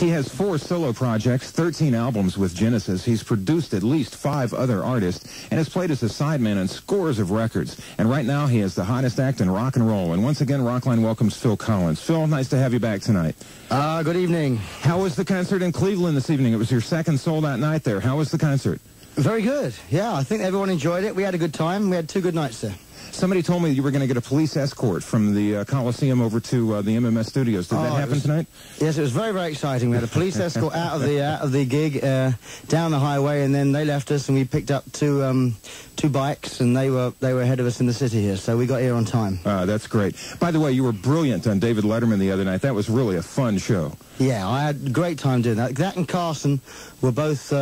He has 4 solo projects, 13 albums with Genesis. He's produced at least 5 other artists and has played as a sideman on scores of records. And right now he is the hottest act in rock and roll. And once again, Rockline welcomes Phil Collins. Phil, nice to have you back tonight. Good evening. How was the concert in Cleveland this evening? It was your second sold-out night there. How was the concert? Very good. Yeah, I think everyone enjoyed it. We had a good time. We had 2 good nights there. Somebody told me you were going to get a police escort from the Coliseum over to the MMS studios. Did that happen tonight? Yes, it was very, very exciting. We had a police escort out of the gig, down the highway, and then they left us, and we picked up two bikes, and they were ahead of us in the city here, so we got here on time. That's great. By the way, you were brilliant on David Letterman the other night. That was really a fun show. Yeah, I had a great time doing that. That and Carson were both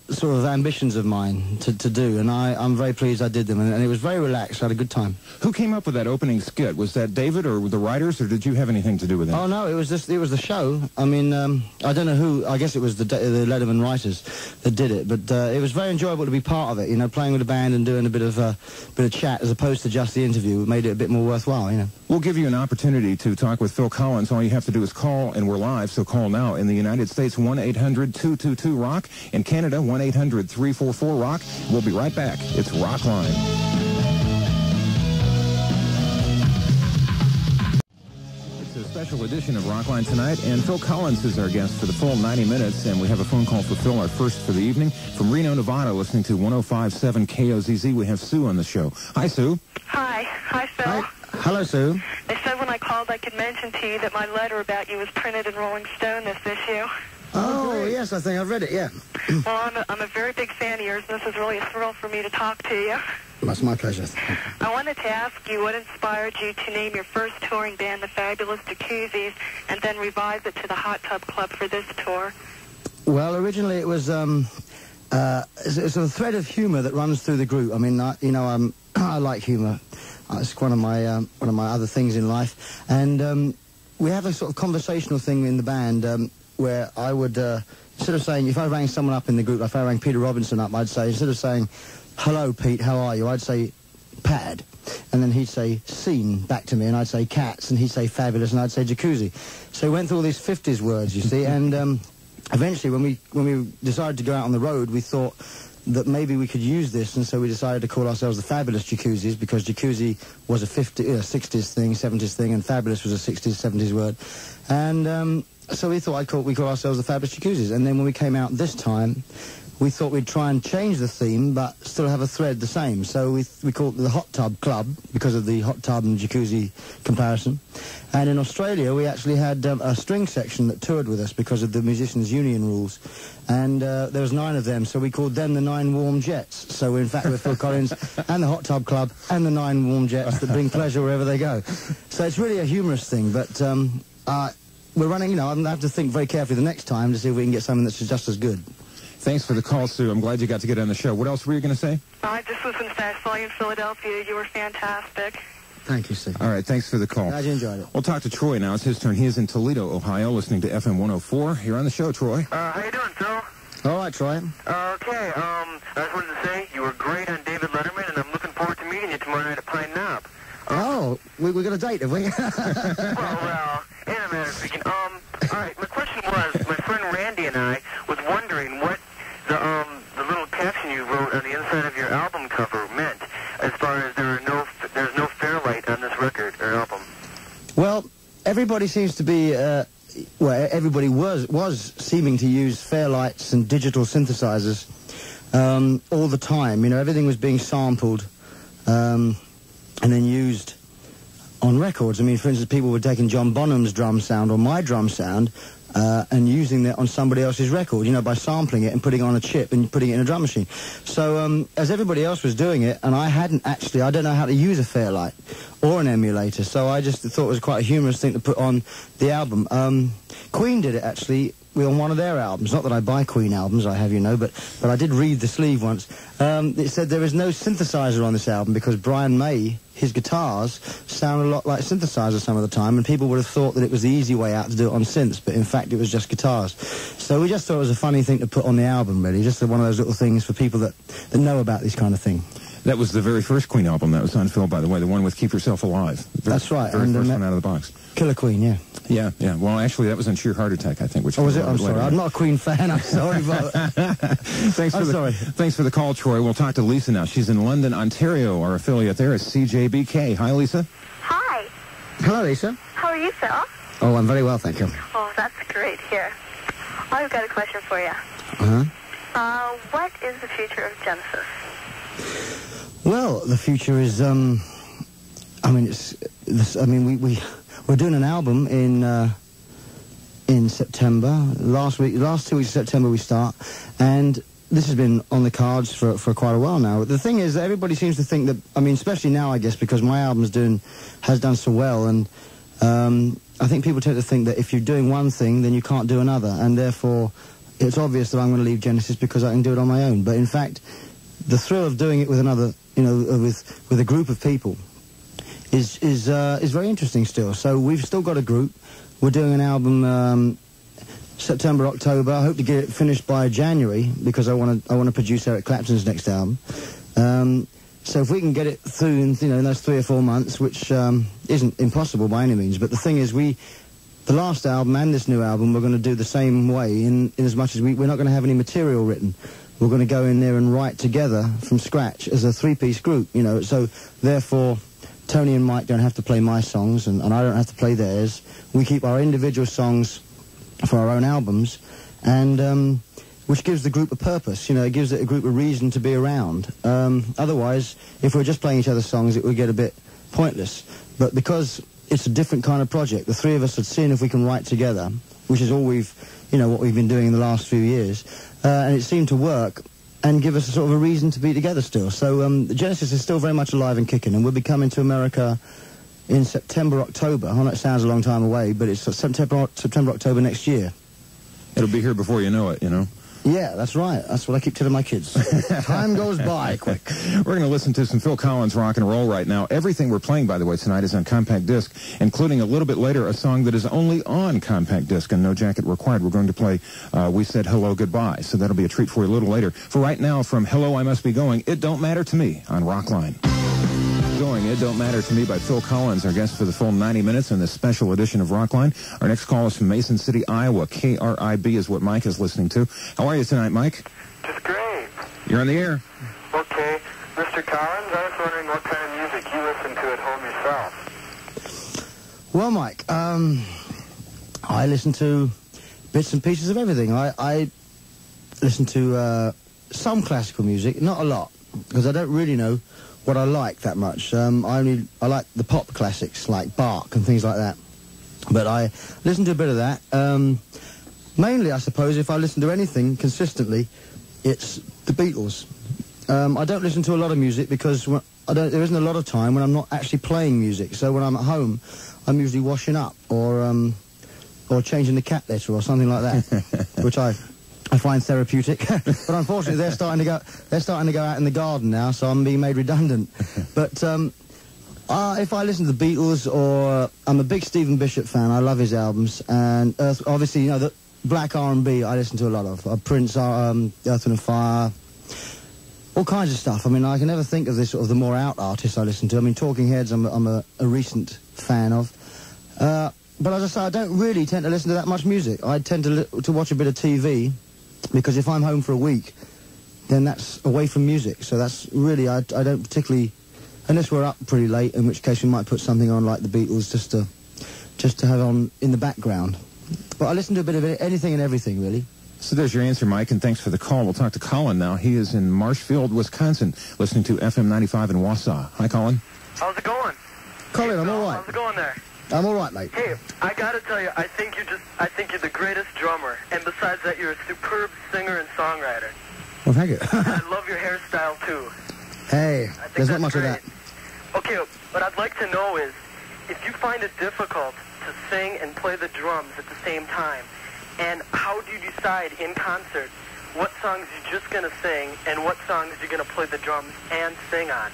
sort of ambitions of mine to do, and I'm very pleased I did them, and it was very relaxed. I had a good time. Who came up with that opening skit? Was that David or the writers, or did you have anything to do with it? Oh, no, it was the show. I mean, I don't know who. I guess it was the Letterman writers that did it, but it was very enjoyable to be part of it, you know, playing with the band and doing a bit of chat as opposed to just the interview. It made it a bit more worthwhile, you know. We'll give you an opportunity to talk with Phil Collins. All you have to do is call, and we're live, so call now. In the United States, 1-800-222-ROCK. In Canada, 1-800-344-ROCK. We'll be right back. It's Rockline. It's a special edition of Rockline tonight, and Phil Collins is our guest for the full 90 minutes, and we have a phone call for Phil, our first for the evening. From Reno, Nevada, listening to 105.7 KOZZ, we have Sue on the show. Hi, Sue. Hi. Hi, Phil. Hi. Hello, Sue. They said when I called I could mention to you that my letter about you was printed in Rolling Stone this issue. Oh, yes, I think I've read it, yeah. Well, I'm a very big fan of yours, and this is really a thrill for me to talk to you. That's my pleasure. I wanted to ask you what inspired you to name your first touring band the Fabulous Jacuzzis and then revise it to the Hot Tub Club for this tour. Well, originally it was it's a thread of humor that runs through the group. I mean, I like humor. It's one of my other things in life, and we have a sort of conversational thing in the band where I would instead of saying, if I rang someone up in the group, if I rang Peter Robinson up, I'd say, instead of saying, "Hello, Pete, how are you?" I'd say, "Pad," and then he'd say, "Scene," back to me, and I'd say, "Cats," and he'd say, "Fabulous," and I'd say, "Jacuzzi." So we went through all these 50s words, you see, and eventually, when we decided to go out on the road, we thought that maybe we could use this, and so we decided to call ourselves the Fabulous Jacuzzis, because jacuzzi was a 60s thing, 70s thing, and fabulous was a 60s, 70s word. And so we thought we call ourselves the Fabulous Jacuzzis. And then when we came out this time, we thought we'd try and change the theme, but still have a thread the same. So we called it the Hot Tub Club, because of the hot tub and jacuzzi comparison. And in Australia, we actually had a string section that toured with us because of the musicians' union rules. And there was 9 of them, so we called them the 9 Warm Jets. So in fact, we're Phil Collins and the Hot Tub Club and the 9 Warm Jets that bring pleasure wherever they go. So it's really a humorous thing, but we're running, you know, I'm going to have to think very carefully the next time to see if we can get something that's just as good. Thanks for the call, Sue. I'm glad you got to get on the show. What else were you going to say? I just was going to say I saw you in Philadelphia. You were fantastic. Thank you, Sue. All right, thanks for the call. Glad you enjoyed it. We'll talk to Troy now. It's his turn. He is in Toledo, Ohio, listening to FM 104. You're on the show, Troy. How you doing, Phil? All right, Troy. Okay, I just wanted to say you were great on David Letterman, and I'm looking forward to meeting you tomorrow night at Pine Knob. We got a date, have we? well, in a manner of speaking. All right, my question was, my friend Randy and I was wondering what the little caption you wrote on the inside of your album cover meant, as far as there's no Fairlight on this record or album. Well, everybody seems to be, everybody was seeming to use Fairlights and digital synthesizers all the time. You know, everything was being sampled and then used on records. I mean, for instance, people were taking John Bonham's drum sound or my drum sound and using that on somebody else's record, you know, by sampling it and putting it on a chip and putting it in a drum machine. So as everybody else was doing it, and I don't know how to use a Fairlight or an emulator, so I just thought it was quite a humorous thing to put on the album. Queen did it, actually, on one of their albums. Not that I buy Queen albums, I have, you know, but I did read the sleeve once. It said there is no synthesizer on this album because Brian May, his guitars, sound a lot like synthesizers some of the time, and people would have thought that it was the easy way out to do it on synths, but in fact it was just guitars. So we just thought it was a funny thing to put on the album, really, just one of those little things for people that know about this kind of thing. That was the very first Queen album that was on Phil, by the way, the one with Keep Yourself Alive. That's right. Very first one out of the box. Killer Queen, yeah. Yeah, yeah. Well, actually, that was on Sheer Heart Attack, I think. Which was it? I'm sorry. I'm not a Queen fan. I'm sorry. But Thanks for the call, Troy. We'll talk to Lisa now. She's in London, Ontario. Our affiliate there is CJBK. Hi, Lisa. Hi. Hello, Lisa. How are you, Phil? Oh, I'm very well, thank you. Oh, that's great here. I've got a question for you. What is the future of Genesis? Well, the future is, we're doing an album in September. Last 2 weeks of September we start, and this has been on the cards for quite a while now. The thing is that everybody seems to think that, especially now, I guess, because my album's has done so well, and I think people tend to think that if you're doing one thing, then you can't do another, and therefore it's obvious that I'm going to leave Genesis because I can do it on my own. But in fact, the thrill of doing it with another, with a group of people is very interesting still. So we've still got a group. We're doing an album September, October. I hope to get it finished by January because I want to produce Eric Clapton's next album. So if we can get it through in those 3 or 4 months, which isn't impossible by any means, but the thing is the last album and this new album we're going to do the same way in as much as we're not going to have any material written. We're going to go in there and write together from scratch as a 3-piece group, so therefore Tony and Mike don't have to play my songs and I don't have to play theirs. We keep our individual songs for our own albums, and which gives the group a purpose. It gives a group a reason to be around. Otherwise, if we're just playing each other's songs, it would get a bit pointless. But because it's a different kind of project, the three of us had seen if we can write together, which is all what we've been doing in the last few years, and it seemed to work and give us a sort of a reason to be together still. So Genesis is still very much alive and kicking, and we'll be coming to America in September, October. I know it sounds a long time away, but it's September, October next year. It'll be here before you know it, Yeah, that's right. That's what I keep telling my kids. Time goes by quick. We're going to listen to some Phil Collins rock and roll right now. Everything we're playing, by the way, tonight is on compact disc, including a little bit later a song that is only on compact disc and no jacket required. We're going to play We Said Hello Goodbye, so that'll be a treat for you a little later. For right now, from Hello I Must Be Going, It Don't Matter to Me on Rockline. It Don't Matter to Me by Phil Collins, our guest for the full 90 minutes in this special edition of Rockline. Our next call is from Mason City, Iowa. KRIB is what Mike is listening to. How are you tonight, Mike? Just great. You're on the air. Okay. Mr. Collins, I was wondering what kind of music you listen to at home yourself. Well, Mike, I listen to bits and pieces of everything. I listen to some classical music, not a lot, because I don't really know what I like that much. I like the pop classics like Bach and things like that. But I listen to a bit of that. Mainly, I suppose, if I listen to anything consistently, it's the Beatles. I don't listen to a lot of music because there isn't a lot of time when I'm not actually playing music. So when I'm at home, I'm usually washing up or changing the cat litter or something like that, which I find therapeutic. But unfortunately, they're starting to go out in the garden now, so I'm being made redundant. But if I listen to the Beatles, or I'm a big Stephen Bishop fan, I love his albums, and obviously, the black R&B I listen to a lot of. Prince, Earth, Wind and Fire, all kinds of stuff. I can never think of the more out artists I listen to. Talking Heads, I'm a recent fan of. But as I say, I don't really tend to listen to that much music. I tend to watch a bit of TV, because if I'm home for a week, then that's away from music. So that's really, I don't particularly, unless we're up pretty late, in which case we might put something on like the Beatles just to have on in the background. But I listen to a bit of anything and everything, really. So there's your answer, Mike, and thanks for the call. We'll talk to Colin now. He is in Marshfield, Wisconsin, listening to FM 95 in Wausau. Hi, Colin. How's it going? Colin, I'm all right. How's it going there? I'm all right, mate. Hey, I gotta tell you, I think you're the greatest drummer, and besides that, you're a superb singer and songwriter. Well, thank you. I love your hairstyle too. Hey, there's not much of that. Okay, what I'd like to know is, if you find it difficult to sing and play the drums at the same time, and how do you decide in concert what songs you're just gonna sing and what songs you're gonna play the drums and sing on?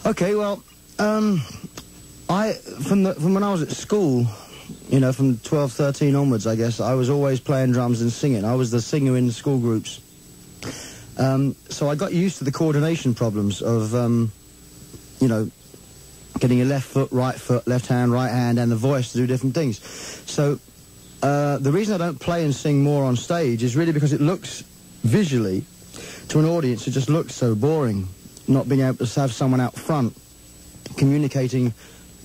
Okay, well, from when I was at school, from 12, 13 onwards, I guess, I was always playing drums and singing. I was the singer in the school groups. So I got used to the coordination problems of, you know, getting your left foot, left hand, right hand, and the voice to do different things. So the reason I don't play and sing more on stage is really because it looks visually, to an audience, it just looks so boring, not being able to have someone out front communicating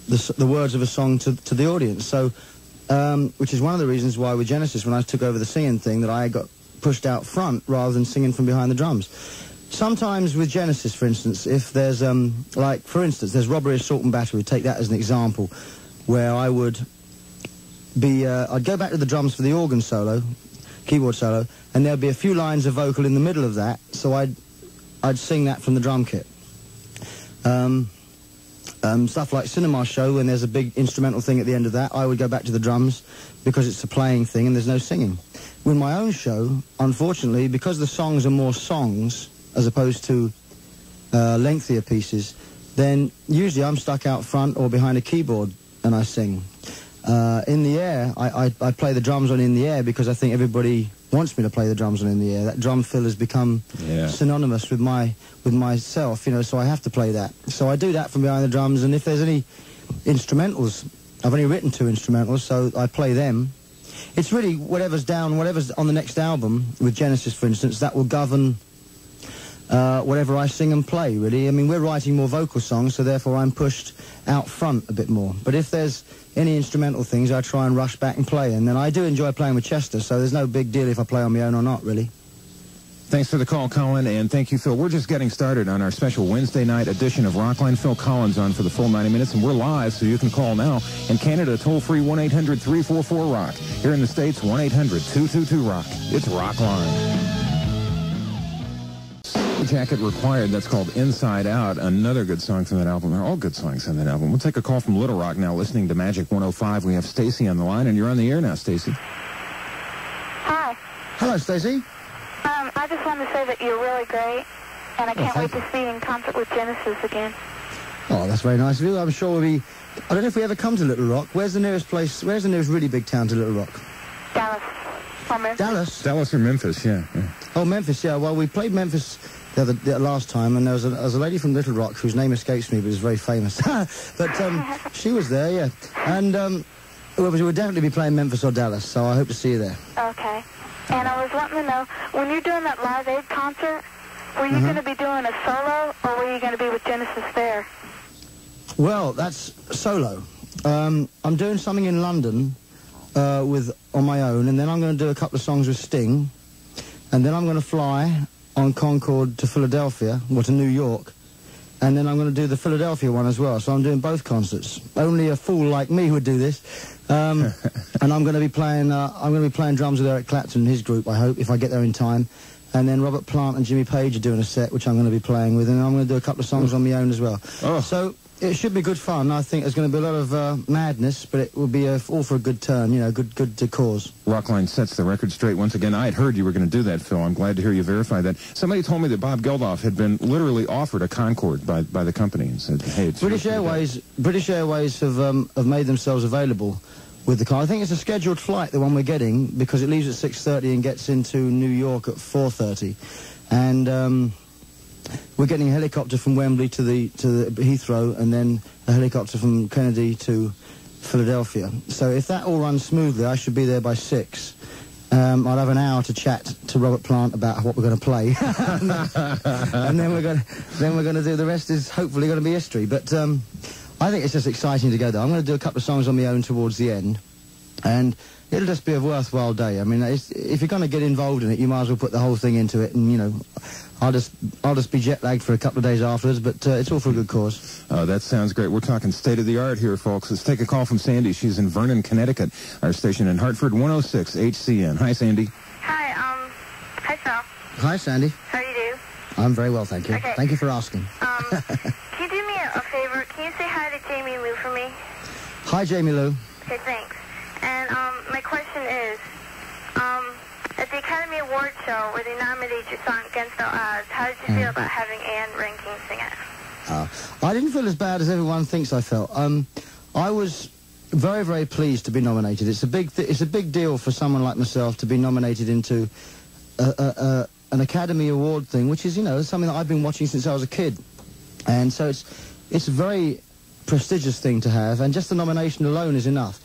the words of a song to the audience. So, which is one of the reasons why with Genesis, when I took over the singing thing, that I got pushed out front rather than singing from behind the drums. Sometimes with Genesis, for instance, if there's, like, for instance, there's Robbery, Assault and Battery, take that as an example, where I would be, I'd go back to the drums for the organ solo, keyboard solo, and there'd be a few lines of vocal in the middle of that, so I'd sing that from the drum kit. Stuff like Cinema Show, when there's a big instrumental thing at the end of that, I would go back to the drums because it's a playing thing and there's no singing. With my own show, unfortunately, because the songs are more songs as opposed to lengthier pieces, then usually I'm stuck out front or behind a keyboard and I sing. In the air, I play the drums on In the Air because I think everybody wants me to play the drums on In the Air. That drum fill has become synonymous with myself, you know, so I have to play that. So I do that from behind the drums, and if there's any instrumentals, I've only written 2 instrumentals, so I play them. It's really whatever's on the next album, with Genesis, for instance, that will govern whatever I sing and play, really. I mean, we're writing more vocal songs, so therefore I'm pushed out front a bit more. But if there's any instrumental things, I try and rush back and play. And then I do enjoy playing with Chester, so there's no big deal if I play on my own or not, really. Thanks for the call, Colin, and thank you, Phil. We're just getting started on our special Wednesday night edition of Rockline. Phil Collins on for the full 90 minutes, and we're live, so you can call now. In Canada, toll-free 1-800-344-ROCK. Here in the States, 1-800-222-ROCK. It's Rockline. Jacket Required, that's called Inside Out, another good song from that album. They're all good songs on that album. We'll take a call from Little Rock now, listening to Magic 105. We have Stacy on the line, and you're on the air now, Stacy. Hi. Hello, Stacy. I just wanted to say that you're really great, and I can't wait to see you in concert with Genesis again. Oh, that's very nice of you. I'm sure we'll be... I don't know if we ever come to Little Rock. Where's the nearest really big town to Little Rock? Dallas. Or Memphis. Dallas or Memphis, yeah. Oh, Memphis, yeah. Well, we played Memphis the last time, and there was a lady from Little Rock whose name escapes me, but is very famous. But she was there, yeah. And well, we would definitely be playing Memphis or Dallas, so I hope to see you there. Okay. And I was wanting to know, when you're doing that Live Aid concert, were you going to be doing a solo, or were you going to be with Genesis there? Well, that's solo. I'm doing something in London on my own, and then I'm going to do a couple of songs with Sting, and then I'm going to fly on Concorde to Philadelphia, or to New York, and then I'm going to do the Philadelphia one as well. So I'm doing both concerts. Only a fool like me would do this. And I'm going to be playing. Drums with Eric Clapton and his group, I hope, if I get there in time. And then Robert Plant and Jimmy Page are doing a set, which I'm going to be playing with, and I'm going to do a couple of songs on my own as well. Oh. So it should be good fun. I think there's going to be a lot of madness, but it will be all for a good turn, you know, good cause. Rockline sets the record straight once again. I had heard you were going to do that, Phil. I'm glad to hear you verify that. Somebody told me that Bob Geldof had been literally offered a Concorde by the company and said, hey, it's British Airways have made themselves available with the car. I think it's a scheduled flight, the one we're getting, because it leaves at 6:30 and gets into New York at 4:30. And we're getting a helicopter from Wembley to the Heathrow, and then a helicopter from Kennedy to Philadelphia. So if that all runs smoothly, I should be there by 6. I'll have an hour to chat to Robert Plant about what we're going to play, and then we're going to do the rest. Is hopefully going to be history. But I think it's just exciting to go there. I'm going to do a couple of songs on my own towards the end, and it'll just be a worthwhile day. I mean, if you're going to get involved in it, you might as well put the whole thing into it, and you know, I'll just be jet lagged for a couple of days afterwards, but it's all for a good cause. That sounds great. We're talking state of the art here, folks. Let's take a call from Sandy. She's in Vernon, Connecticut. Our station in Hartford, 106 HCN. Hi, Sandy. Hi, hi, Phil. Hi, Sandy. How do you do? I'm very well, thank you. Okay. Thank you for asking. Can you do me a favor? Can you say hi to Jamie Lou for me? Hi, Jamie Lou. Okay, thanks. And my question is, at the Academy Awards show where they nominated your song Against All Odds, how did you feel about having Anne Rankin sing it? I didn't feel as bad as everyone thinks I felt. I was very, very pleased to be nominated. It's a big deal for someone like myself to be nominated into an Academy Award thing, which is, you know, something that I've been watching since I was a kid. And so it's a very prestigious thing to have, and just the nomination alone is enough.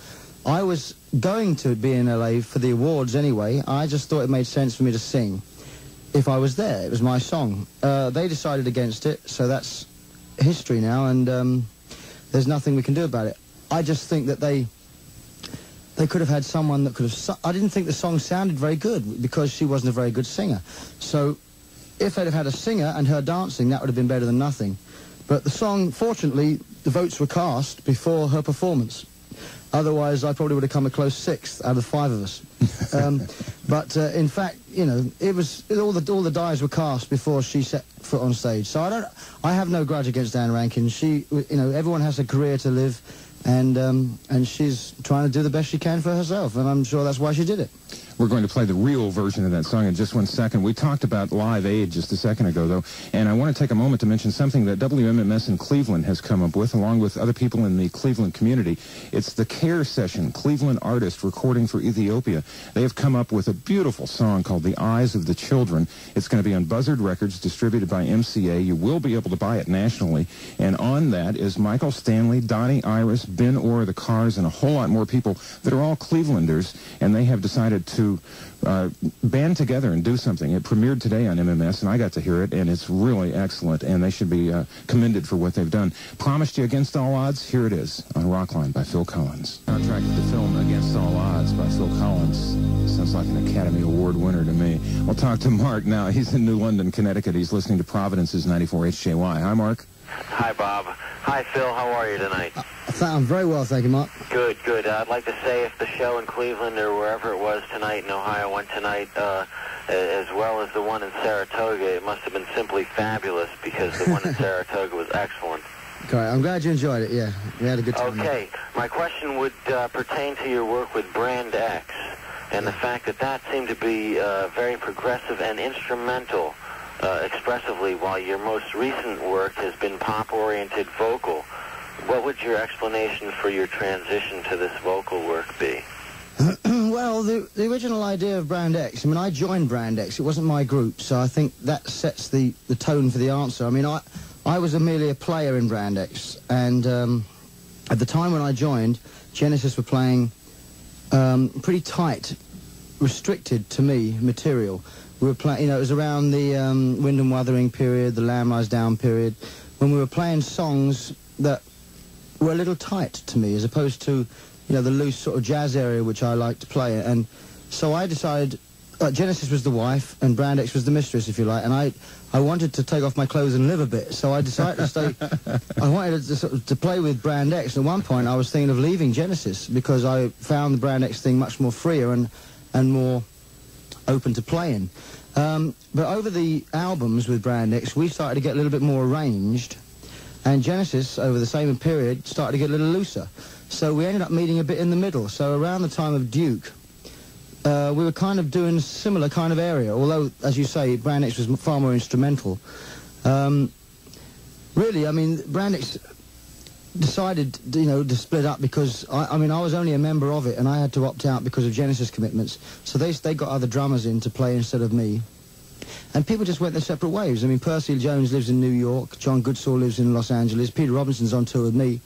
I was going to be in LA for the awards anyway. I just thought it made sense for me to sing if I was there. It was my song. They decided against it, so that's history now, and there's nothing we can do about it. I just think that they could have had someone that could have... I didn't think the song sounded very good because she wasn't a very good singer. So if they'd have had a singer and her dancing, that would have been better than nothing. But the song, fortunately, the votes were cast before her performance. Otherwise, I probably would have come a close 6th out of 5 of us. But in fact, you know, it was all the dies were cast before she set foot on stage. So I have no grudge against Anne Rankin. She, you know, everyone has a career to live, and she's trying to do the best she can for herself, and I'm sure that's why she did it. We're going to play the real version of that song in just 1 second. We talked about Live Aid just a second ago, though, and I want to take a moment to mention something that WMMS in Cleveland has come up with, along with other people in the Cleveland community. It's the CARE Session, Cleveland Artist Recording for Ethiopia. They have come up with a beautiful song called The Eyes of the Children. It's going to be on Buzzard Records, distributed by MCA. You will be able to buy it nationally, and on that is Michael Stanley, Donnie Iris, Ben Orr, the Cars, and a whole lot more people that are all Clevelanders, and they have decided to band together and do something. It premiered today on MMS, and I got to hear it, and it's really excellent, and they should be commended for what they've done. Promised you Against All Odds? Here it is on Rockline by Phil Collins. Soundtrack to the film Against All Odds by Phil Collins. Sounds like an Academy Award winner to me. We'll talk to Mark now. He's in New London, Connecticut. He's listening to Providence's 94 HJY. Hi, Mark. Hi, Bob. Hi, Phil. How are you tonight? I'm very well, thank you, Mark. Good, good. I'd like to say if the show in Cleveland or wherever it was tonight in Ohio went tonight, as well as the one in Saratoga, it must have been simply fabulous because the one in Saratoga was excellent. Great. I'm glad you enjoyed it, yeah. We had a good time. Okay. My question would pertain to your work with Brand X and the fact that that seemed to be very progressive and instrumental expressively, while your most recent work has been pop-oriented vocal. What would your explanation for your transition to this vocal work be? Well, the original idea of Brand X, I mean, I joined Brand X. It wasn't my group, so I think that sets the tone for the answer. I mean, I was merely a player in Brand X, and at the time when I joined, Genesis were playing pretty tight, restricted to me material. We were playing, you know, it was around the Wind and Wuthering period, the Lamb Lies Down period, when we were playing songs that were a little tight to me, as opposed to, you know, the loose sort of jazz area which I like to play. And so I decided, Genesis was the wife and Brand X was the mistress, if you like, and I wanted to take off my clothes and live a bit, so I decided to stay. I wanted to, sort of, to play with Brand X. At one point I was thinking of leaving Genesis because I found the Brand X thing much more freer and more open to playing. But over the albums with Brand X, we started to get a little bit more arranged, and Genesis, over the same period, started to get a little looser. So we ended up meeting a bit in the middle. So around the time of Duke, we were kind of doing a similar kind of area, although, as you say, Brand X was far more instrumental. Really, I mean, Brand X decided, you know, to split up because, I mean, I was only a member of it, and I had to opt out because of Genesis commitments. So they got other drummers in to play instead of me. And people just went their separate ways. I mean, Percy Jones lives in New York, John Goodsall lives in Los Angeles, Peter Robinson's on tour with me.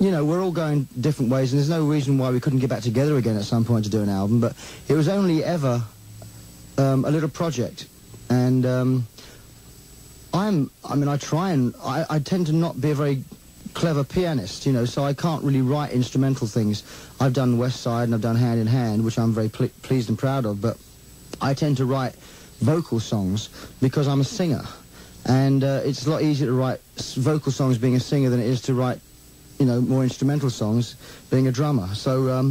You know, we're all going different ways, and there's no reason why we couldn't get back together again at some point to do an album, but it was only ever a little project. And I tend to not be a very clever pianist, you know, so I can't really write instrumental things. I've done West Side and I've done Hand in Hand, which I'm very pleased and proud of, but I tend to write vocal songs because I'm a singer, and it's a lot easier to write vocal songs being a singer than it is to write, you know, more instrumental songs being a drummer. So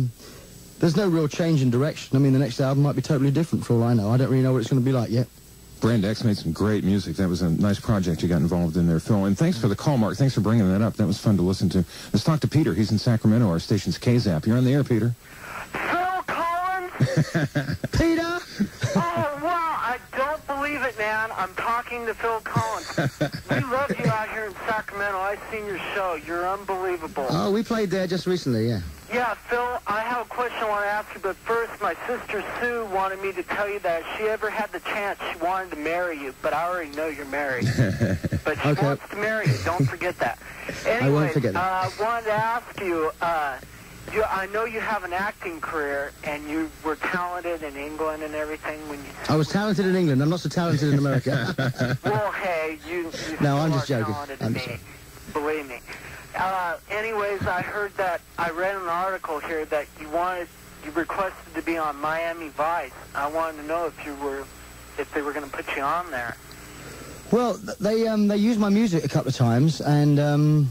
there's no real change in direction. I mean, the next album might be totally different for all I know. I don't really know what it's going to be like yet. Brand X made some great music. That was a nice project you got involved in there, Phil. And thanks for the call, Mark. Thanks for bringing that up. That was fun to listen to. Let's talk to Peter. He's in Sacramento. Our station's KZAP. You're on the air, Peter. Phil Collins? Peter? Oh, wow. I don't believe believe it, man? I'm talking to Phil Collins. We love you out here in Sacramento. I've seen your show. You're unbelievable. Oh, we played there just recently, yeah. Yeah, Phil, I have a question I want to ask you, but first, my sister Sue wanted me to tell you that if she ever had the chance, she wanted to marry you, but I already know you're married. But she wants to marry you. Don't forget that. Anyway, I won't forget that. I wanted to ask you, I know you have an acting career, and you were talented in England and everything. I was talented in England. I'm not so talented in America. Well, hey, you no, I'm just joking. Believe me. Anyways, I heard that, I read an article here that you requested to be on Miami Vice. I wanted to know if they were going to put you on there. Well, they used my music a couple of times, and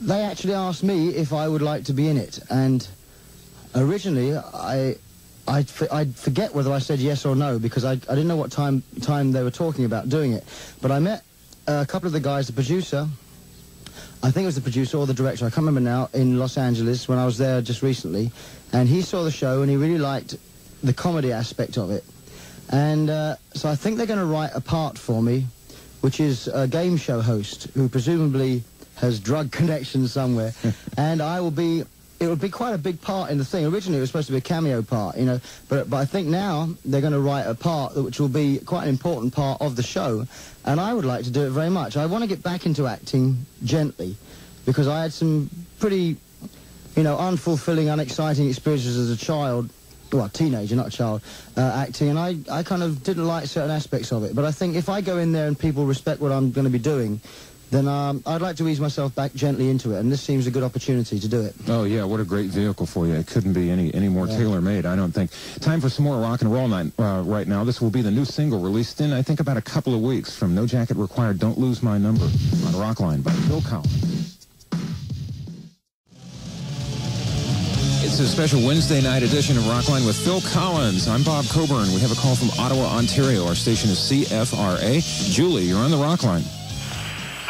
they actually asked me if I would like to be in it. And originally, I forget whether I said yes or no, because I didn't know what time they were talking about doing it. But I met a couple of the guys, the producer. I think it was the producer or the director, I can't remember now, in Los Angeles when I was there just recently. And he saw the show and he really liked the comedy aspect of it. And so I think they're going to write a part for me, which is a game show host who presumably has drug connections somewhere. And it would be quite a big part in the thing. Originally it was supposed to be a cameo part, you know, but I think now they're going to write a part which will be quite an important part of the show, and I would like to do it very much. I want to get back into acting gently, because I had some pretty, you know, unfulfilling, unexciting experiences as a child, well, teenager, not a child, acting, and I kind of didn't like certain aspects of it. But I think if I go in there and people respect what I'm going to be doing, then I'd like to ease myself back gently into it, and this seems a good opportunity to do it. Oh, yeah, what a great vehicle for you. It couldn't be any more tailor-made, I don't think. Time for some more rock and roll night right now. This will be the new single released in, I think, about a couple of weeks from No Jacket Required, Don't Lose My Number on Rockline by Phil Collins. It's a special Wednesday night edition of Rockline with Phil Collins. I'm Bob Coburn. We have a call from Ottawa, Ontario. Our station is CFRA. Julie, you're on the Rockline.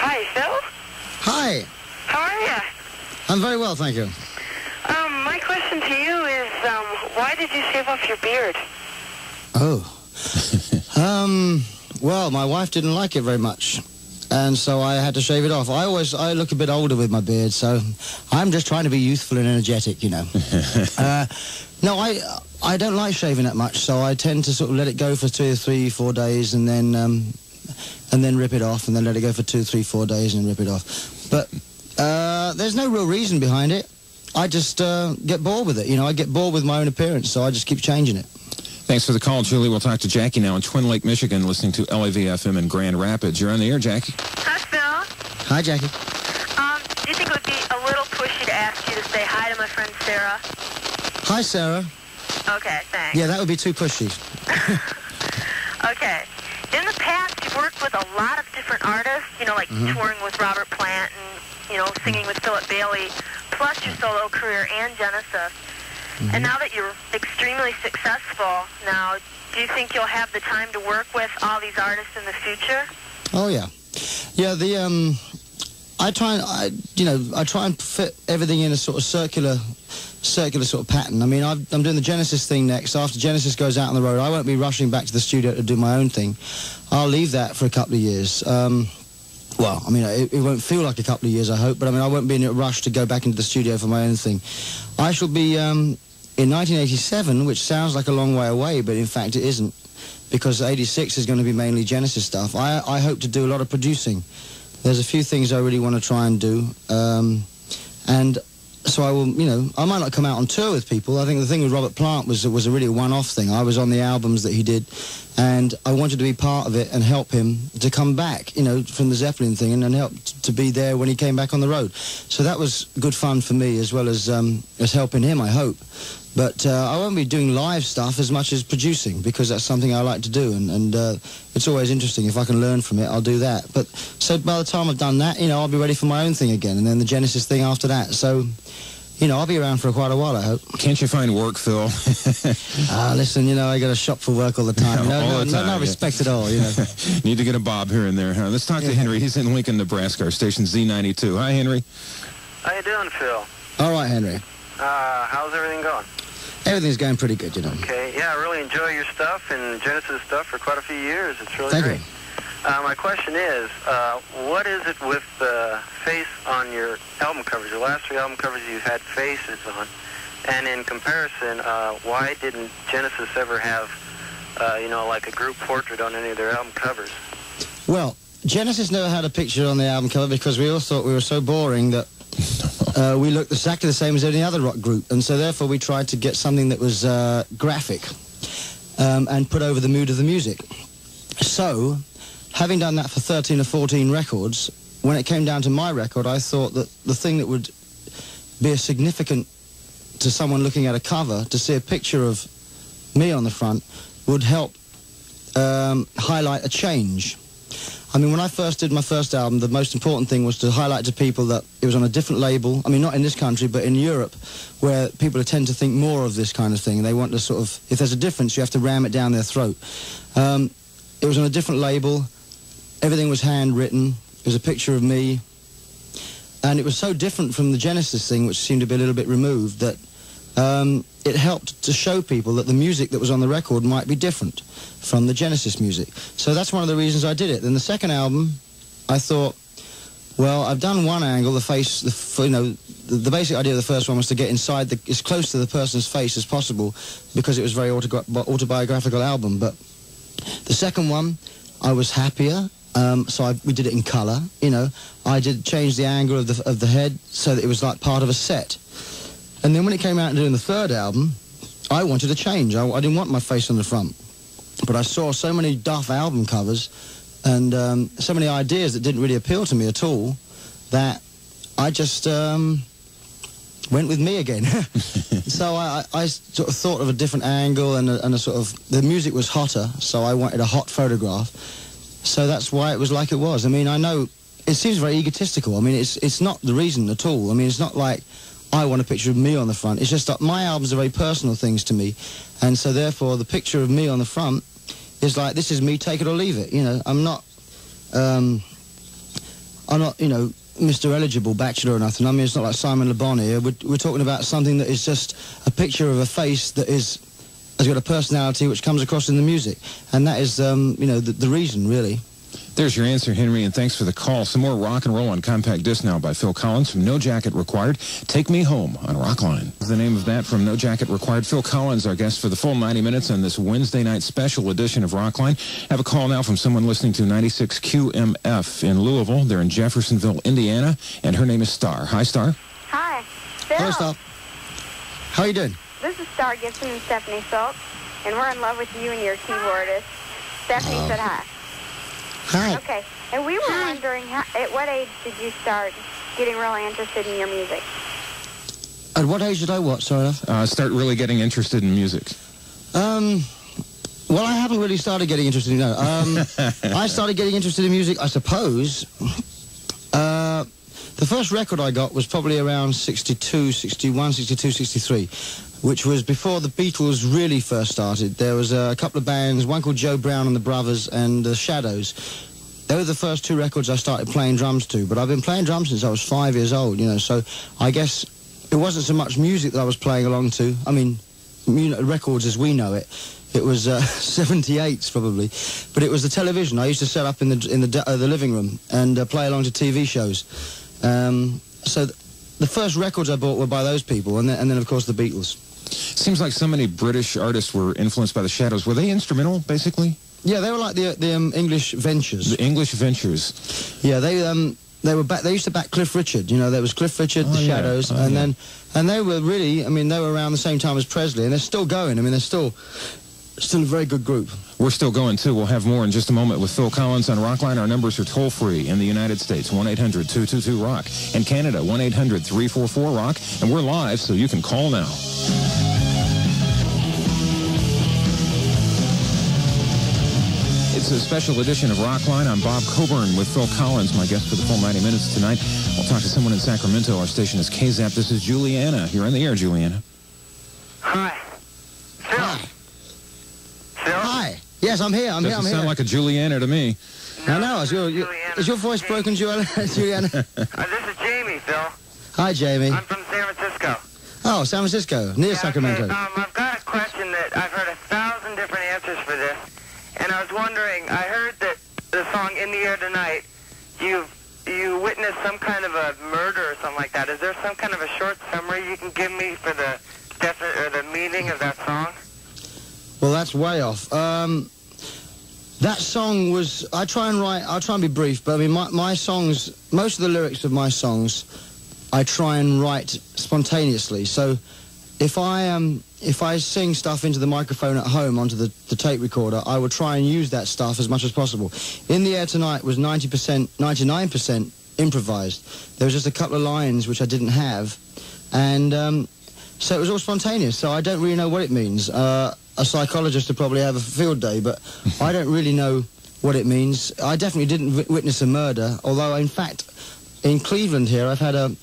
Hi, Phil. Hi. How are you? I'm very well, thank you. My question to you is, why did you shave off your beard? Oh. Well, my wife didn't like it very much, and so I had to shave it off. I look a bit older with my beard, so I'm just trying to be youthful and energetic, you know. No, I don't like shaving that much, so I tend to sort of let it go for 2 or 3, 4 days, and then rip it off, and then let it go for 2, 3, 4 days, and rip it off. But there's no real reason behind it. I just get bored with it. You know, I get bored with my own appearance, so I just keep changing it. Thanks for the call, Julie. We'll talk to Jackie now in Twin Lake, Michigan, listening to LAV-FM in Grand Rapids. You're on the air, Jackie. Hi, Phil. Hi, Jackie. Do you think it would be a little pushy to ask you to say hi to my friend Sarah? Hi, Sarah. Okay, thanks. Yeah, that would be too pushy. Okay. In the past, you've worked with a lot of different artists, you know, like touring with Robert Plant and, you know, singing with Philip Bailey, plus your solo career and Genesis. And now that you're extremely successful now, do you think you'll have the time to work with all these artists in the future? Oh, yeah. Yeah, I try and fit everything in a sort of circular sort of pattern. I mean, I'm doing the Genesis thing next. After Genesis goes out on the road, I won't be rushing back to the studio to do my own thing. I'll leave that for a couple of years. Well, I mean, it won't feel like a couple of years, I hope, but I mean, I won't be in a rush to go back into the studio for my own thing. I shall be in 1987, which sounds like a long way away, but in fact it isn't, because 86 is going to be mainly Genesis stuff. I hope to do a lot of producing. There's a few things I really want to try and do, and so I will, you know, I might not come out on tour with people. I think the thing with Robert Plant was a really one-off thing. I was on the albums that he did, and I wanted to be part of it and help him to come back, you know, from the Zeppelin thing, and help to be there when he came back on the road. So that was good fun for me, as well as helping him, I hope. But I won't be doing live stuff as much as producing, because that's something I like to do, and it's always interesting. If I can learn from it, I'll do that. But so by the time I've done that, you know, I'll be ready for my own thing again, and then the Genesis thing after that. So, you know, I'll be around for quite a while, I hope. Can't you find work, Phil? Listen, you know, I got to shop for work all the time. You know, all the time, no respect at all, you know. Need to get a bob here and there, huh? Let's talk to Henry. He's in Lincoln, Nebraska, our station Z92. Hi, Henry. How you doing, Phil? All right, Henry. How's everything going? Everything's going pretty good, you know. Okay, yeah, I really enjoy your stuff and Genesis stuff for quite a few years. It's really Thank great. you. My question is, what is it with the face on your album covers? The last 3 album covers you had faces on. And in comparison, why didn't Genesis ever have, you know, like a group portrait on any of their album covers? Well, Genesis never had a picture on the album cover because we all thought we were so boring that we looked exactly the same as any other rock group. And so therefore we tried to get something that was graphic and put over the mood of the music. So, having done that for 13 or 14 records, when it came down to my record, I thought that the thing that would be significant to someone looking at a cover, to see a picture of me on the front, would help highlight a change. I mean, when I first did my first album, the most important thing was to highlight to people that it was on a different label. I mean, not in this country, but in Europe, where people tend to think more of this kind of thing. They want to sort of, if there's a difference, you have to ram it down their throat. It was on a different label. Everything was handwritten. It was a picture of me. And it was so different from the Genesis thing, which seemed to be a little bit removed, that it helped to show people that the music that was on the record might be different from the Genesis music. So that's one of the reasons I did it. Then the second album, I thought, well, I've done one angle, the face, you know, the basic idea of the first one was to get inside, as close to the person's face as possible, because it was a very autobiographical album. But the second one, I was happier. So we did it in colour, you know. I did change the angle of the head so that it was like part of a set. And then when it came out and doing the third album, I wanted a change. I didn't want my face on the front. But I saw so many duff album covers and so many ideas that didn't really appeal to me at all that I just went with me again. So I sort of thought of a different angle and a sort of... The music was hotter, so I wanted a hot photograph. So that's why it was like it was. I mean, I know it seems very egotistical. I mean, it's not the reason at all. I mean, it's not like I want a picture of me on the front. It's just that my albums are very personal things to me. And so therefore, the picture of me on the front is like, this is me, take it or leave it. You know, I'm not, you know, Mr. Eligible Bachelor or nothing. I mean, it's not like Simon Le Bon here. We're talking about something that is just a picture of a face that has got a personality which comes across in the music. And that is, you know, the reason, really. There's your answer, Henry, and thanks for the call. Some more rock and roll on compact disc now by Phil Collins from No Jacket Required. Take Me Home on Rockline. The name of that from No Jacket Required. Phil Collins, our guest for the full 90 minutes on this Wednesday night special edition of Rockline. Have a call now from someone listening to 96 QMF in Louisville. They're in Jeffersonville, Indiana, and her name is Star. Hi, Star. Hi. Phil. Hello, Star. How are you doing? This is Star Gibson and Stephanie Schultz, and we're in love with you and your keyboardist. Stephanie said hi. Hi. Okay, and we were wondering, at what age did you start getting really interested in your music? At what age did I what, sorry? Start really getting interested in music. Well, I haven't really started getting interested in I started getting interested in music, I suppose. The first record I got was probably around 62, 61, 62, 63, which was before the Beatles really first started. There was a couple of bands, one called Joe Brown and the Brothers and the Shadows. They were the first 2 records I started playing drums to, but I've been playing drums since I was 5 years old, you know, so I guess it wasn't so much music that I was playing along to. I mean, records as we know it. It was 78s probably, but it was the television. I used to set up in the living room and play along to TV shows. So the first records I bought were by those people, and then of course the Beatles. Seems like so many British artists were influenced by the Shadows. Were they instrumental, basically? Yeah, they were like the English Ventures. The English Ventures. Yeah, they were back. They used to back Cliff Richard. You know, there was Cliff Richard, the Shadows, and they were really. I mean, they were around the same time as Presley, and they're still going. I mean, they're still a very good group. We're still going, too. We'll have more in just a moment with Phil Collins on Rockline. Our numbers are toll-free in the United States, 1-800-222-ROCK. In Canada, 1-800-344-ROCK. And we're live, so you can call now. It's a special edition of Rockline. I'm Bob Coburn with Phil Collins, my guest for the full 90 minutes tonight. I'll talk to someone in Sacramento. Our station is KZAP. This is Juliana. You're on the air, Juliana. Hi. Phil. Hi. Phil? Hi. Yes, I'm here. I'm Doesn't here. sound like a Juliana to me. No, I know. Is your voice broken, Juliana? This is Jamie, Phil. Hi, Jamie. I'm from San Francisco. Oh, San Francisco, near Sacramento. I've air tonight, you witnessed some kind of a murder or something like that. Is there some kind of a short summary you can give me for the definite or the meaning of that song? Well, that's way off. That song was... I'll try and be brief, but I mean, my songs, most of the lyrics of my songs, I try and write spontaneously. So if I sing stuff into the microphone at home onto the tape recorder, I will try and use that stuff as much as possible. In the Air Tonight was 99% improvised. There was just a couple of lines which I didn't have, and so it was all spontaneous. So I don't really know what it means. A psychologist would probably have a field day, but I don't really know what it means. I definitely didn't witness a murder, although, in fact, in Cleveland here, I've had a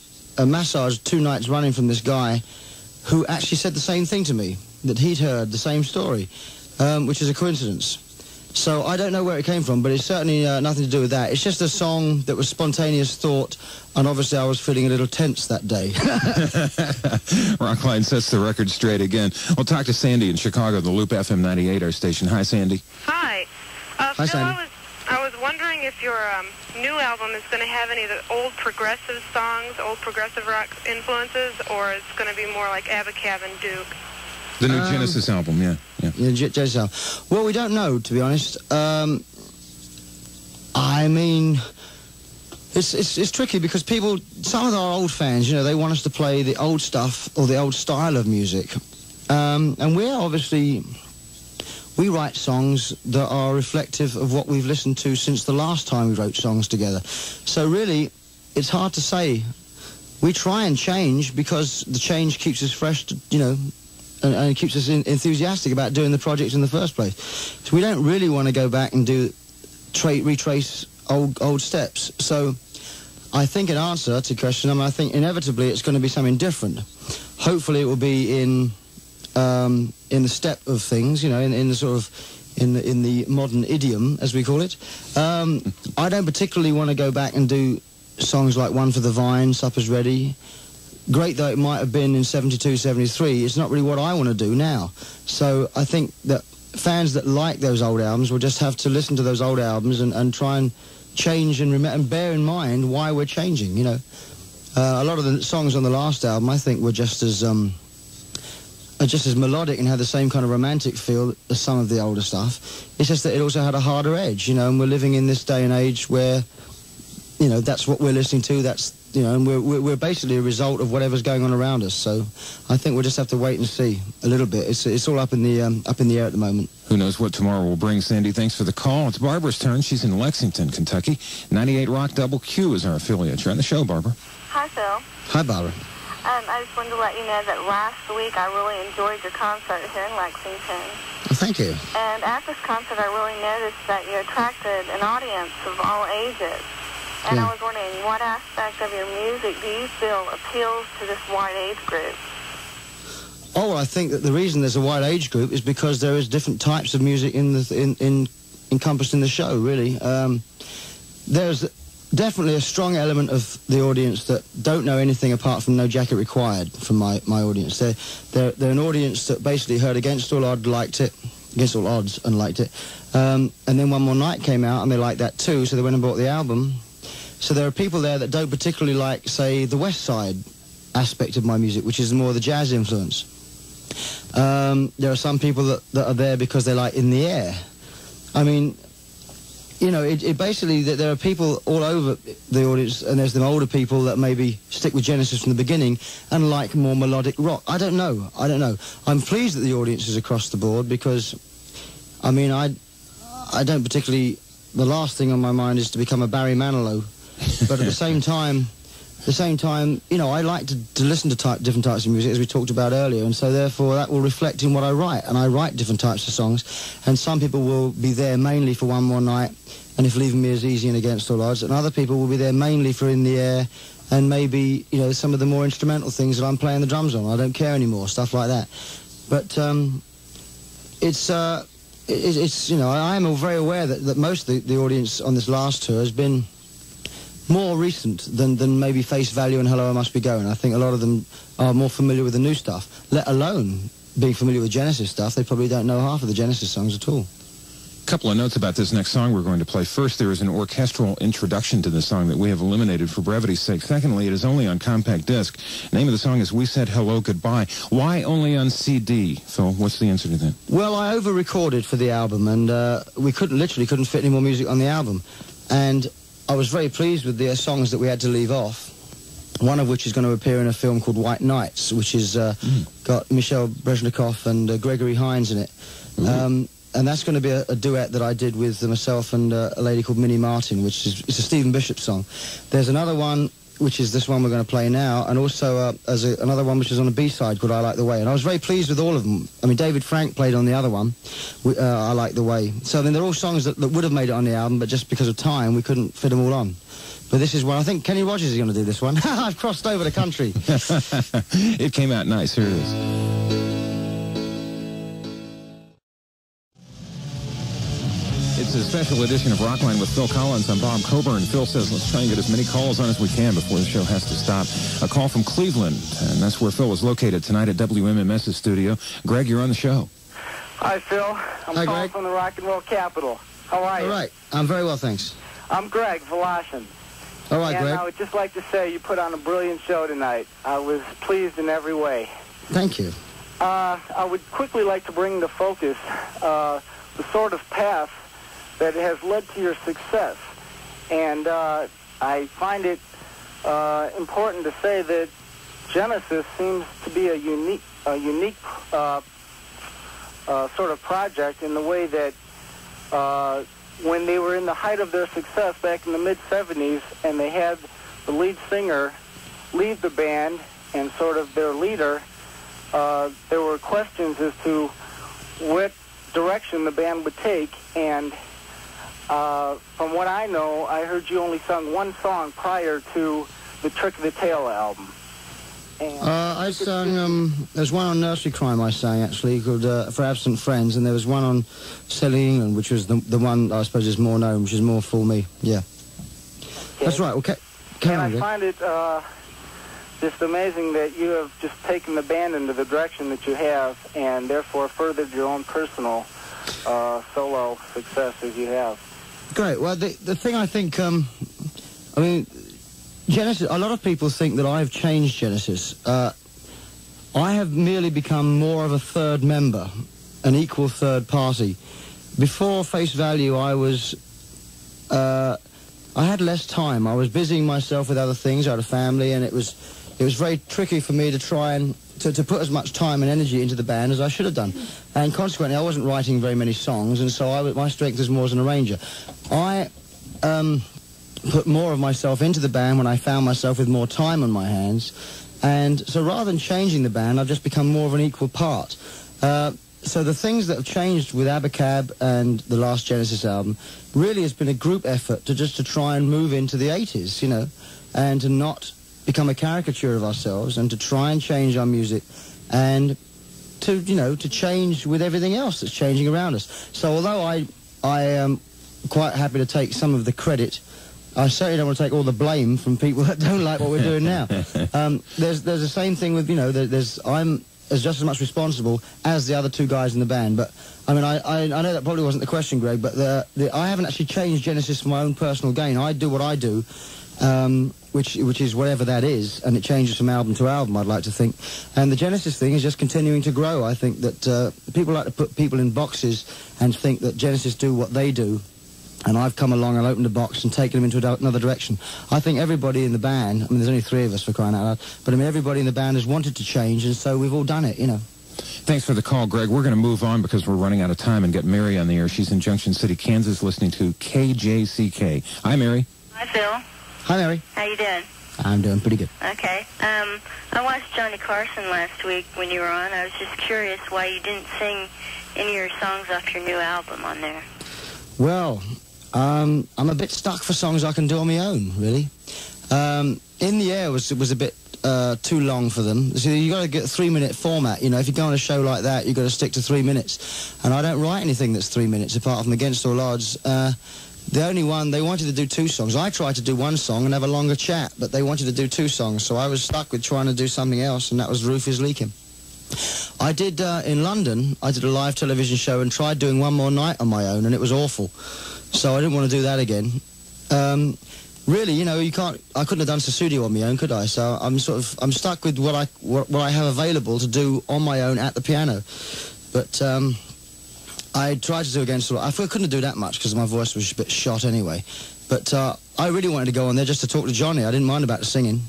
massage 2 nights running from this guy who actually said the same thing to me, that he'd heard the same story, which is a coincidence. So I don't know where it came from, but it's certainly nothing to do with that. It's just a song that was spontaneous thought, and obviously I was feeling a little tense that day. Rockline sets the record straight again. We'll talk to Sandy in Chicago, the Loop FM 98, our station. Hi, Sandy. Hi. Hi, Phil, Sandy. I was wondering if your new album is going to have any of the old progressive songs, old progressive rock influences, or it's going to be more like Abacab and Duke? The new Genesis album, yeah. Genesis album. Well, we don't know, to be honest. I mean, it's tricky because some of our old fans, you know, they want us to play the old stuff or the old style of music. And we write songs that are reflective of what we've listened to since the last time we wrote songs together. So really, it's hard to say. We try and change because the change keeps us fresh, you know, and it keeps us enthusiastic about doing the project in the first place. So we don't really want to go back and retrace old steps. So I think an answer to the question, I mean, I think inevitably it's going to be something different. Hopefully it will be in the step of things, you know, in the sort of in the modern idiom, as we call it. I don't particularly want to go back and do songs like One for the Vine, Supper's Ready. Great though it might have been in 72, 73, it's not really what I want to do now. So I think that fans that like those old albums will just have to listen to those old albums and try and change and bear in mind why we're changing, you know. A lot of the songs on the last album, I think, were just as melodic and had the same kind of romantic feel as some of the older stuff. It's just that it also had a harder edge, you know, and we're living in this day and age where, you know, that's what we're listening to, that's, you know, and we're basically a result of whatever's going on around us. So I think we'll just have to wait and see a little bit. It's all up in the air at the moment. Who knows what tomorrow will bring, Sandy. Thanks for the call. It's Barbara's turn. She's in Lexington, Kentucky. 98 Rock Double Q is our affiliate. You're on the show, Barbara. Hi, Phil. Hi, Barbara. I just wanted to let you know that last week I really enjoyed your concert here in Lexington. Well, thank you. And at this concert I really noticed that you attracted an audience of all ages. And I was wondering, what aspect of your music do you feel appeals to this wide age group? Oh, well, I think that the reason there's a wide age group is because there is different types of music encompassed in the show, really. There's definitely a strong element of the audience that don't know anything apart from No Jacket Required from my audience. They're an audience that basically heard Against All Odds, liked it, Against All Odds and liked it. And then One More Night came out and they liked that too, so they went and bought the album. So there are people there that don't particularly like, say, the West Side aspect of my music, which is more the jazz influence. There are some people that are there because they like In the Air. I mean, you know, it basically, there are people all over the audience, and there's them older people that maybe stick with Genesis from the beginning and like more melodic rock. I don't know. I'm pleased that the audience is across the board because, I mean, I don't particularly, the last thing on my mind is to become a Barry Manilow. But at the same time, you know, I like to listen to different types of music, as we talked about earlier, and so therefore that will reflect in what I write, and I write different types of songs, and some people will be there mainly for One More Night, and If Leaving Me Is Easy and Against All Odds, and other people will be there mainly for In the Air, and maybe, you know, some of the more instrumental things that I'm playing the drums on. I don't care anymore, stuff like that. But it's you know, I am very aware that most of the audience on this last tour has been more recent than maybe Face Value and Hello I Must Be Going. I think a lot of them are more familiar with the new stuff, let alone being familiar with Genesis stuff. They probably don't know half of the Genesis songs at all. couple of notes about this next song we're going to play. First, there is an orchestral introduction to the song that we have eliminated for brevity's sake. Secondly, it is only on compact disc. Name of the song is We Said Hello Goodbye. Why only on CD? Phil, what's the answer to that? Well, I over-recorded for the album, and we literally couldn't fit any more music on the album. And I was very pleased with the songs that we had to leave off, one of which is going to appear in a film called White Nights, which is got Michelle Brezhnikoff and Gregory Hines in it. And that's going to be a duet that I did with myself and a lady called Minnie Martin, which is it's a Stephen Bishop song. There's another one, which is this one we're going to play now, and also another one which is on a B-side called I Like the Way. And I was very pleased with all of them. I mean, David Frank played on the other one, I Like the Way. So, I mean, they're all songs that would have made it on the album, but just because of time, we couldn't fit them all on. But this is one, I think Kenny Rogers is going to do this one. I've crossed over the country. It came out nice. Here it is. It's a special edition of Rockline with Phil Collins. I'm Bob Coburn. Phil says let's try and get as many calls on as we can before the show has to stop. A call from Cleveland, and that's where Phil is located tonight at WMMS's studio. Greg, you're on the show. Hi, Phil. I'm calling Greg. from the rock and roll capital. How are you? All right. I'm very well, thanks. I'm Greg Volashin. All right, and Greg. I would just like to say you put on a brilliant show tonight. I was pleased in every way. Thank you. I would quickly like to bring to focus the sort of path that has led to your success. And I find it important to say that Genesis seems to be a unique sort of project in the way that when they were in the height of their success back in the mid-'70s and they had the lead singer leave the band and sort of their leader, there were questions as to what direction the band would take. And from what I know, I heard you only sung one song prior to the Trick of the Tail album. And I sang, there's one on Nursery Crime I sang, actually, called For Absent Friends, and there was one on Selling England, which was the one I suppose is more known, which is more for me, yeah. Okay. That's right, okay. And I find it just amazing that you have just taken the band into the direction that you have and therefore furthered your own personal solo success as you have. Great. Well, the thing I think, I mean, Genesis, a lot of people think that I've changed Genesis. I have merely become more of a third member, an equal third party. Before Face Value, I had less time. I was busying myself with other things. I had a family, and it was very tricky for me to try and to put as much time and energy into the band as I should have done. And consequently, I wasn't writing very many songs, and so my strength is more as an arranger. I put more of myself into the band when I found myself with more time on my hands, and so rather than changing the band, I've just become more of an equal part. So the things that have changed with Abacab and the last Genesis album really has been a group effort to try and move into the 80s, you know, and to not become a caricature of ourselves and to try and change our music and to, you know, to change with everything else that's changing around us. So although I am quite happy to take some of the credit, I certainly don't want to take all the blame from people that don't like what we're doing now. There's the same thing with, you know, I'm just as much responsible as the other two guys in the band. But, I mean, I know that probably wasn't the question, Greg, but I haven't actually changed Genesis for my own personal gain. I do what I do, which is whatever that is, and it changes from album to album, I'd like to think. And the Genesis thing is just continuing to grow. I think that people like to put people in boxes and think that Genesis do what they do. And I've come along and opened a box and taken them into another direction. I think everybody in the band, I mean, there's only 3 of us for crying out loud, but I mean, everybody in the band has wanted to change, and so we've all done it, you know. Thanks for the call, Greg. We're going to move on because we're running out of time and get Mary on the air. She's in Junction City, Kansas, listening to KJCK. Hi, Mary. Hi, Phil. Hi, Mary. How you doing? I'm doing pretty good. Okay. I watched Johnny Carson last week when you were on. I was just curious why you didn't sing any of your songs off your new album on there. Well, I'm a bit stuck for songs I can do on my own, really. In the Air was a bit too long for them. So you got to get a 3-minute format. You know, if you go on a show like that, you've got to stick to 3 minutes. And I don't write anything that's 3 minutes, apart from Against All Odds. The only one, they wanted to do 2 songs. I tried to do 1 song and have a longer chat, but they wanted to do 2 songs, so I was stuck with trying to do something else, and that was Roof is Leaking. I did, in London, I did a live television show and tried doing One More Night on my own, and it was awful. So I didn't want to do that again. Really, you know, I couldn't have done Sussudio on my own, could I? So I'm stuck with what I have available to do on my own at the piano. But I tried to do Against the Law. I couldn't do that much because my voice was a bit shot anyway. But I really wanted to go on there just to talk to Johnny. I didn't mind about the singing.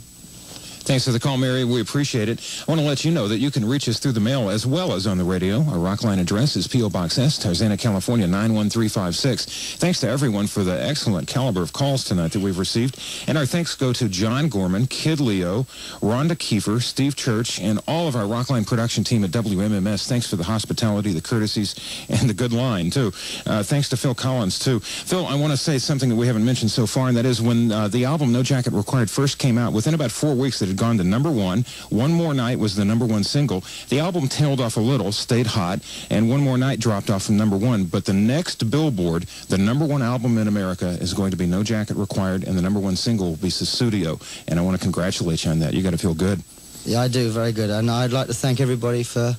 Thanks for the call, Mary. We appreciate it. I want to let you know that you can reach us through the mail as well as on the radio. Our Rockline address is P.O. Box S, Tarzana, California, 91356. Thanks to everyone for the excellent caliber of calls tonight that we've received. And our thanks go to John Gorman, Kid Leo, Rhonda Kiefer, Steve Church, and all of our Rockline production team at WMMS. Thanks for the hospitality, the courtesies, and the good line, too. Thanks to Phil Collins, too. Phil, I want to say something that we haven't mentioned so far, and that is when the album No Jacket Required first came out, within about 4 weeks it had gone to #1. One More Night was the #1 single. The album tailed off a little, stayed hot, and One More Night dropped off from #1. But the next Billboard, the #1 album in America, is going to be No Jacket Required, and the #1 single will be Sussudio. And I want to congratulate you on that. You got to feel good. Yeah, I do, very good. And I'd like to thank everybody for...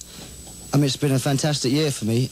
I mean, it's been a fantastic year for me.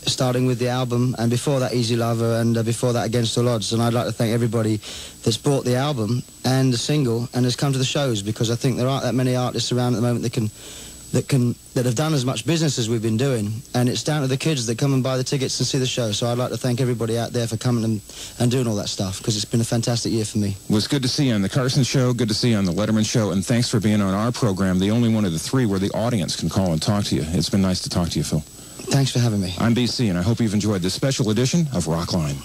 Starting with the album, and before that Easy Lover, and before that Against All Odds. And I'd like to thank everybody that's bought the album and the single and has come to the shows, because I think there aren't that many artists around at the moment that have done as much business as we've been doing, and it's down to the kids that come and buy the tickets and see the show. So I'd like to thank everybody out there for coming and doing all that stuff, because it's been a fantastic year for me. Well, it's good to see you on the Carson Show, good to see you on the Letterman Show, and thanks for being on our program, the only one of the three where the audience can call and talk to you. It's been nice to talk to you, Phil. Thanks for having me. I'm BC, and I hope you've enjoyed this special edition of Rockline.